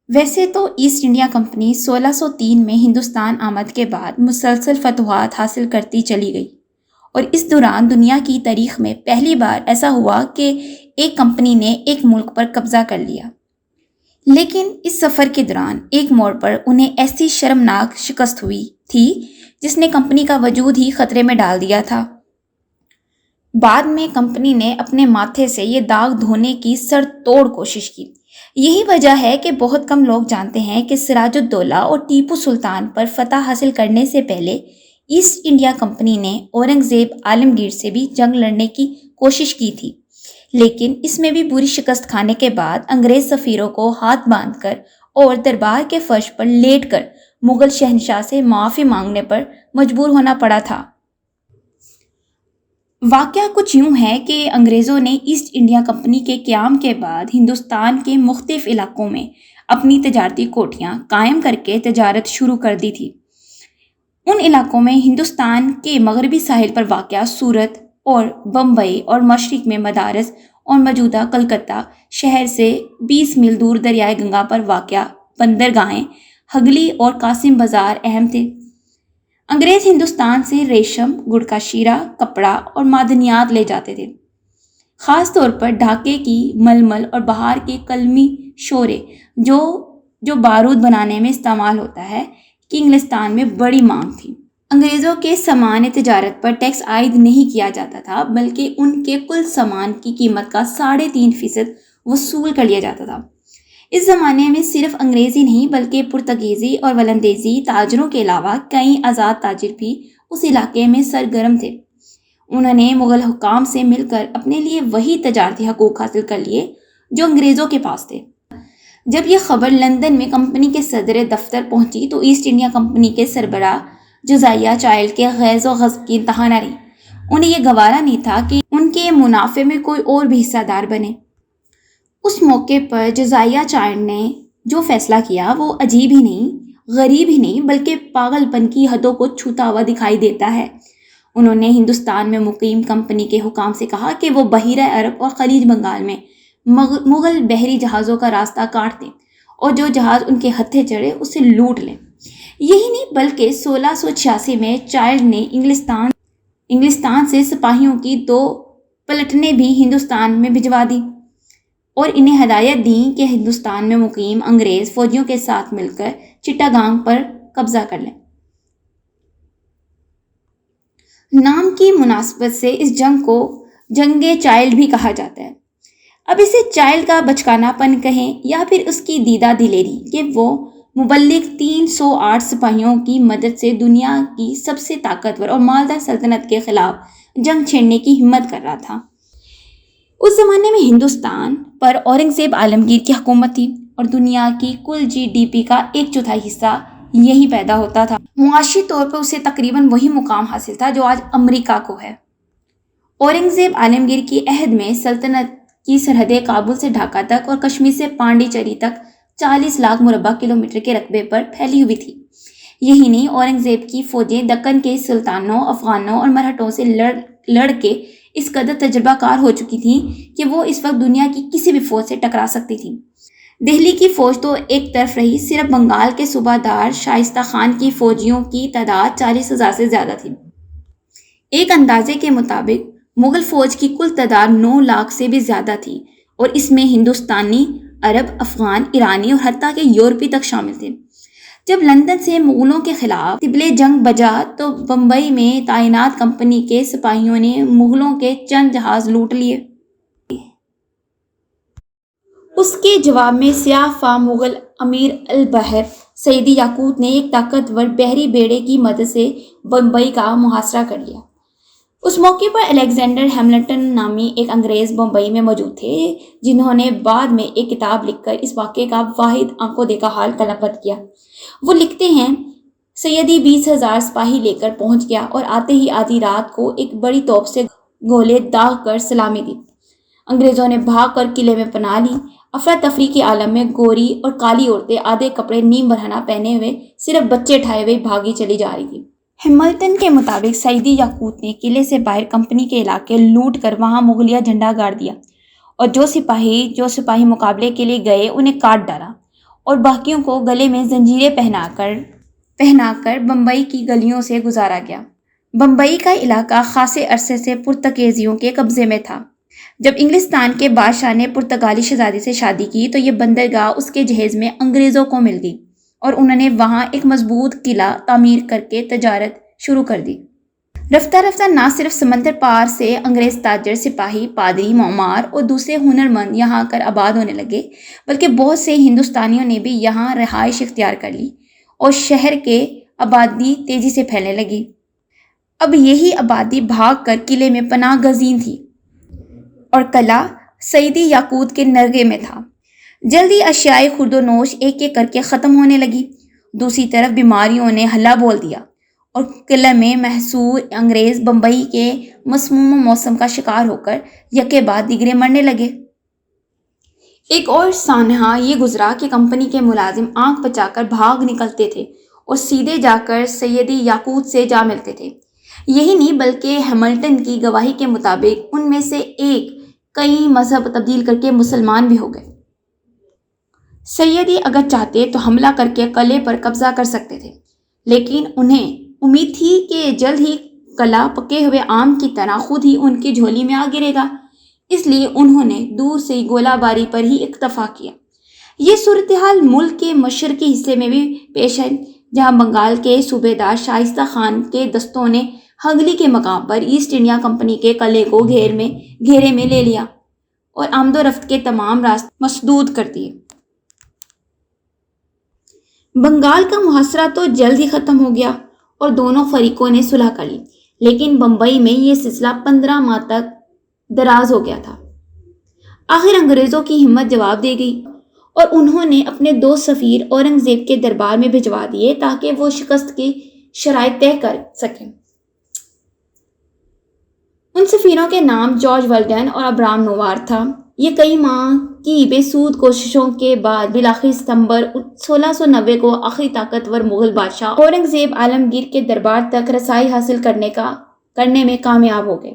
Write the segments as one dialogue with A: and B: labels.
A: ویسے تو East India company 1603 میں ہندوستان آمد کے بعد مسلسل فتوحات حاصل کرتی چلی گئی، اور اس دوران دنیا کی تاریخ میں پہلی بار ایسا ہوا کہ ایک کمپنی نے ایک ملک پر قبضہ کر لیا۔ لیکن اس سفر کے دوران ایک موڑ پر انہیں ایسی شرمناک شکست ہوئی تھی جس نے کمپنی کا وجود ہی خطرے میں ڈال دیا تھا۔ بعد میں کمپنی نے اپنے ماتھے سے یہ داغ دھونے کی سر توڑ کوشش کی۔ یہی وجہ ہے کہ بہت کم لوگ جانتے ہیں کہ سراج الدولہ اور ٹیپو سلطان پر فتح حاصل کرنے سے پہلے ایسٹ انڈیا کمپنی نے اورنگزیب عالمگیر سے بھی جنگ لڑنے کی کوشش کی تھی، لیکن اس میں بھی بری شکست کھانے کے بعد انگریز سفیروں کو ہاتھ باندھ کر اور دربار کے فرش پر لیٹ کر مغل شہنشاہ سے معافی مانگنے پر مجبور ہونا پڑا تھا۔ واقعہ کچھ یوں ہے کہ انگریزوں نے ایسٹ انڈیا کمپنی کے قیام کے بعد ہندوستان کے مختلف علاقوں میں اپنی تجارتی کوٹھیاں قائم کر کے تجارت شروع کر دی تھی۔ ان علاقوں میں ہندوستان کے مغربی ساحل پر واقع سورت اور بمبئی اور مشرق میں مدارس اور موجودہ کلکتہ شہر سے 20 میل دور دریائے گنگا پر واقع بندرگاہیں ہگلی اور قاسم بازار اہم تھے۔ انگریز ہندوستان سے ریشم، گڑ کا شیرہ، کپڑا اور معدنیات لے جاتے تھے، خاص طور پر ڈھاکے کی ململ اور بہار کے قلمی شورے جو بارود بنانے میں استعمال ہوتا ہے کہ انگلستان میں بڑی مانگ تھی۔ انگریزوں کے سامان تجارت پر ٹیکس عائد نہیں کیا جاتا تھا، بلکہ ان کے کل سامان کی قیمت کا 3.5% وصول کر لیا جاتا تھا۔ اس زمانے میں صرف انگریزی نہیں بلکہ پرتگیزی اور ولندیزی تاجروں کے علاوہ کئی آزاد تاجر بھی اس علاقے میں سرگرم تھے۔ انہوں نے مغل حکام سے مل کر اپنے لیے وہی تجارتی حقوق حاصل کر لیے جو انگریزوں کے پاس تھے۔ جب یہ خبر لندن میں کمپنی کے صدر دفتر پہنچی تو ایسٹ انڈیا کمپنی کے سربراہ جوزائیا چائلڈ کے غیظ و غضب کی انتہا نہ رہی۔ انہیں یہ گوارا نہیں تھا کہ ان کے منافع میں کوئی اور بھی حصہ دار بنے۔ اس موقع پر جوزائیا چائلڈ نے جو فیصلہ کیا وہ عجیب ہی نہیں، غریب ہی نہیں، بلکہ پاگل پن کی حدوں کو چھوتا ہوا دکھائی دیتا ہے۔ انہوں نے ہندوستان میں مقیم کمپنی کے حکام سے کہا کہ وہ بحیرہ عرب اور خلیج بنگال میں مغل بحری جہازوں کا راستہ کاٹ دیں اور جو جہاز ان کے ہتھے چڑھے اسے لوٹ لیں۔ یہی نہیں بلکہ 1686 میں چائلڈ نے انگلستان سے سپاہیوں کی 2 پلٹنیں بھی ہندوستان میں بھجوا دی اور انہیں ہدایت دی کہ ہندوستان میں مقیم انگریز فوجیوں کے ساتھ مل کر چٹاگانگ پر قبضہ کر لیں۔ نام کی مناسبت سے اس جنگ کو جنگ چائلڈ بھی کہا جاتا ہے۔ اب اسے چائلڈ کا بچکانا پن کہیں یا پھر اس کی دیدہ دلیری کہ وہ مبلغ 308 سپاہیوں کی مدد سے دنیا کی سب سے طاقتور اور مالدار سلطنت کے خلاف جنگ چھیڑنے کی ہمت کر رہا تھا۔ اس زمانے میں ہندوستان پر اورنگزیب عالمگیر کی حکومت تھی اور دنیا کی کل GDP کا 1/4 حصہ یہی پیدا ہوتا تھا۔ معاشی طور پر اسے تقریباً وہی مقام حاصل تھا جو آج امریکہ کو ہے۔ اورنگزیب عالمگیر کی عہد میں سلطنت کی سرحدیں کابل سے ڈھاکہ تک اور کشمیر سے پانڈی چیری تک 40 لاکھ مربع کلومیٹر کے رقبے پر پھیلی ہوئی تھی۔ یہی نہیں، اورنگزیب کی فوجیں دکن کے سلطانوں، افغانوں اور مرہٹوں سے لڑ کے اس قدر تجربہ کار ہو چکی تھیں کہ وہ اس وقت دنیا کی کسی بھی فوج سے ٹکرا سکتی تھیں۔ دہلی کی فوج تو ایک طرف رہی، صرف بنگال کے صوبہ دار شائستہ خان کی فوجیوں کی تعداد 40,000 سے زیادہ تھی۔ ایک اندازے کے مطابق مغل فوج کی کل تعداد 9 لاکھ سے بھی زیادہ تھی اور اس میں ہندوستانی، عرب، افغان، ایرانی اور حتیٰ کہ یورپی تک شامل تھے۔ جب لندن سے مغلوں کے خلاف طبلِ جنگ بجا تو بمبئی میں تعینات کمپنی کے سپاہیوں نے مغلوں کے چند جہاز لوٹ لیے۔ اس کے جواب میں سیاہ فام مغل امیر البحر سیدی یاقوت نے ایک طاقتور بحری بیڑے کی مدد سے بمبئی کا محاصرہ کر لیا۔ اس موقع پر الیگزینڈر ہیملٹن نامی ایک انگریز بمبئی میں موجود تھے جنہوں نے بعد میں ایک کتاب لکھ کر اس واقعے کا واحد آنکھوں دیکھا حال قلم بند کیا۔ وہ لکھتے ہیں، سیدی 20,000 سپاہی لے کر پہنچ گیا اور آتے ہی آدھی رات کو ایک بڑی توپ سے گولے داغ کر سلامی دی۔ انگریزوں نے بھاگ کر قلعے میں پناہ لی۔ افراتفری کے عالم میں گوری اور کالی عورتیں آدھے کپڑے نیم برہنہ پہنے ہوئے صرف بچے اٹھائے ہوئے بھاگی چلی جا رہی تھی۔ ہیملٹن کے مطابق سیدی یاقوت نے قلعے سے باہر کمپنی کے علاقے لوٹ کر وہاں مغلیہ جھنڈا گاڑ دیا اور جو سپاہی مقابلے کے لیے گئے انہیں کاٹ ڈالا اور باقیوں کو گلے میں زنجیریں پہنا کر بمبئی کی گلیوں سے گزارا گیا۔ بمبئی کا علاقہ خاصے عرصے سے پرتگالیوں کے قبضے میں تھا۔ جب انگلستان کے بادشاہ نے پرتگالی شہزادی سے شادی کی تو یہ بندرگاہ اس کے جہیز میں انگریزوں کو مل گئی اور انہوں نے وہاں ایک مضبوط قلعہ تعمیر کر کے تجارت شروع کر دی۔ رفتہ رفتہ نہ صرف سمندر پار سے انگریز تاجر، سپاہی، پادری، معمار اور دوسرے ہنرمند یہاں آ کر آباد ہونے لگے، بلکہ بہت سے ہندوستانیوں نے بھی یہاں رہائش اختیار کر لی اور شہر کے آبادی تیزی سے پھیلنے لگی۔ اب یہی آبادی بھاگ کر قلعے میں پناہ گزین تھی اور قلعہ سیدی یاقوت کے نرغے میں تھا۔ جلدی اشیائے خورد و نوش ایک ایک کر کے ختم ہونے لگی۔ دوسری طرف بیماریوں نے ہلہ بول دیا اور قلعے میں محصور انگریز بمبئی کے مسموم موسم کا شکار ہو کر یکے بعد دیگرے مرنے لگے۔ ایک اور سانحہ یہ گزرا کہ کمپنی کے ملازم آنکھ بچا کر بھاگ نکلتے تھے اور سیدھے جا کر سیدی یاقوت سے جا ملتے تھے۔ یہی نہیں بلکہ ہیملٹن کی گواہی کے مطابق ان میں سے ایک کئی مذہب تبدیل کر کے مسلمان بھی ہو گئے۔ سیدی اگر چاہتے تو حملہ کر کے قلعے پر قبضہ کر سکتے تھے، لیکن انہیں امید تھی کہ جلد ہی قلعہ پکے ہوئے آم کی طرح خود ہی ان کی جھولی میں آ گرے گا، اس لیے انہوں نے دور سے گولہ باری پر ہی اکتفا کیا۔ یہ صورتحال ملک کے مشرقی حصے میں بھی پیش ہے، جہاں بنگال کے صوبے دار شائستہ خان کے دستوں نے ہگلی کے مقام پر ایسٹ انڈیا کمپنی کے قلعے کو گھیرے میں لے لیا اور آمد و رفت کے تمام راستے مسدود کر دیے۔ بنگال کا محاصرہ تو جلد ہی ختم ہو گیا اور دونوں فریقوں نے صلح کر لی، لیکن بمبئی میں یہ سلسلہ 15 ماہ تک دراز ہو گیا تھا۔ آخر انگریزوں کی ہمت جواب دے گئی اور انہوں نے اپنے 2 سفیر اورنگزیب کے دربار میں بھجوا دیے تاکہ وہ شکست کی شرائط طے کر سکیں۔ ان سفیروں کے نام جارج ولڈن اور ابراہم نوار تھا۔ یہ کئی ماہ کی بے سود کوششوں کے بعد بالآخر ستمبر 1690 کو آخری طاقتور مغل بادشاہ اورنگزیب عالمگیر کے دربار تک رسائی حاصل کرنے میں کامیاب ہو گئے۔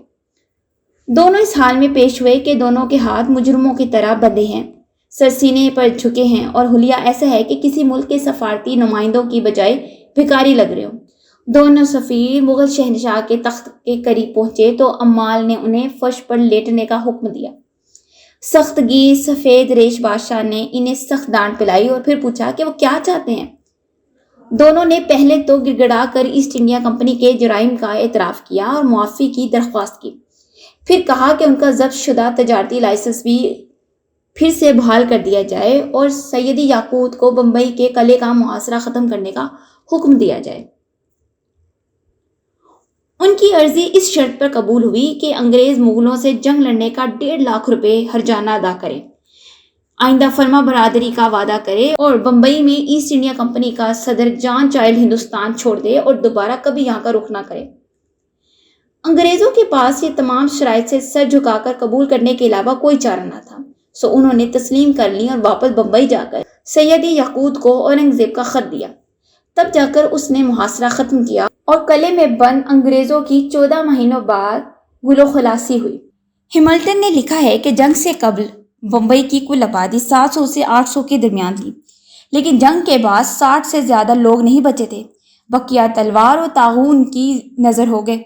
A: دونوں اس حال میں پیش ہوئے کہ دونوں کے ہاتھ مجرموں کی طرح بندھے ہیں، سر سینے پر جھکے ہیں اور حلیہ ایسا ہے کہ کسی ملک کے سفارتی نمائندوں کی بجائے بھکاری لگ رہے ہوں۔ دونوں سفیر مغل شہنشاہ کے تخت کے قریب پہنچے تو عمال نے انہیں فرش پر لیٹنے کا حکم دیا۔ سخت گیر سفید ریش بادشاہ نے انہیں سخت ڈانٹ پلائی اور پھر پوچھا کہ وہ کیا چاہتے ہیں۔ دونوں نے پہلے تو گڑ گڑا کر ایسٹ انڈیا کمپنی کے جرائم کا اعتراف کیا اور معافی کی درخواست کی، پھر کہا کہ ان کا ضبط شدہ تجارتی لائسنس بھی پھر سے بحال کر دیا جائے اور سیدی یاقوت کو بمبئی کے قلعے کا محاصرہ ختم کرنے کا حکم دیا جائے۔ ان کی عرضی اس شرط پر قبول ہوئی کہ انگریز مغلوں سے جنگ لڑنے کا 1.5 لاکھ روپے ہرجانہ ادا کرے، آئندہ فرما برادری کا وعدہ کرے اور بمبئی میں ایسٹ انڈیا کمپنی کا صدر جان چائلڈ ہندوستان چھوڑ دے اور دوبارہ کبھی یہاں کا رخ نہ کرے۔ انگریزوں کے پاس یہ تمام شرائط سے سر جھکا کر قبول کرنے کے علاوہ کوئی چارہ نہ تھا، سو انہوں نے تسلیم کر لی اور واپس بمبئی جا کر سیدی یاقوت کو اورنگزیب کا خط دیا۔ تب جا کر اس نے محاصرہ ختم کیا اور قلعے میں بند انگریزوں کی 14 مہینوں بعد گل و خلاصی ہوئی۔ ہیملٹن نے لکھا ہے کہ جنگ سے قبل بمبئی کی کل آبادی 700 سے 800 کے درمیان تھی، لیکن جنگ کے بعد 60 سے زیادہ لوگ نہیں بچے تھے، بقیہ تلوار و طاعون کی نظر ہو گئے۔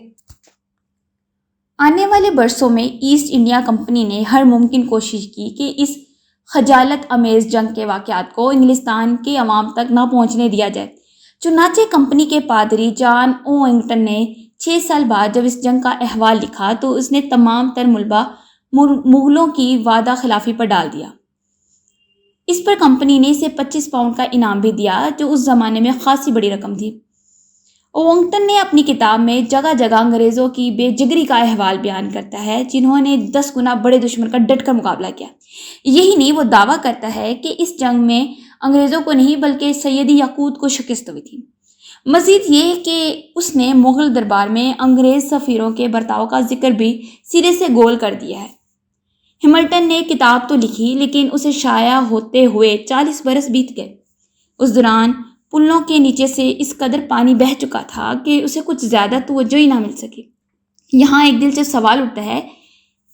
A: آنے والے برسوں میں ایسٹ انڈیا کمپنی نے ہر ممکن کوشش کی کہ اس خجالت امیز جنگ کے واقعات کو انگلستان کے عوام تک نہ پہنچنے دیا جائے۔ چنانچہ کمپنی کے پادری جان اوونگٹن نے 6 سال بعد جب اس جنگ کا احوال لکھا تو اس نے تمام تر ملبہ مغلوں کی وعدہ خلافی پر ڈال دیا۔ اس پر کمپنی نے اسے 25 پاؤنڈ کا انعام بھی دیا، جو اس زمانے میں خاصی بڑی رقم تھی۔ اوونگٹن نے اپنی کتاب میں جگہ جگہ انگریزوں کی بے جگری کا احوال بیان کرتا ہے، جنہوں نے 10 گنا بڑے دشمن کا ڈٹ کر مقابلہ کیا۔ یہی نہیں، وہ دعویٰ کرتا ہے کہ اس جنگ میں انگریزوں کو نہیں بلکہ سیدی یاقوت کو شکست ہوئی تھی۔ مزید یہ کہ اس نے مغل دربار میں انگریز سفیروں کے برتاؤ کا ذکر بھی سرے سے گول کر دیا ہے۔ ہیملٹن نے کتاب تو لکھی لیکن اسے شائع ہوتے ہوئے 40 برس بیت گئے۔ اس دوران پلوں کے نیچے سے اس قدر پانی بہہ چکا تھا کہ اسے کچھ زیادہ توجہ ہی نہ مل سکی۔ یہاں ایک دلچسپ سوال اٹھتا ہے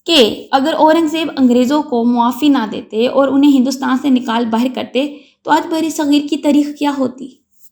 A: کہ اگر اورنگزیب انگریزوں کو معافی نہ دیتے اور انہیں ہندوستان سے نکال باہر کرتے تو آج بر صغیر کی تاریخ کیا ہوتی؟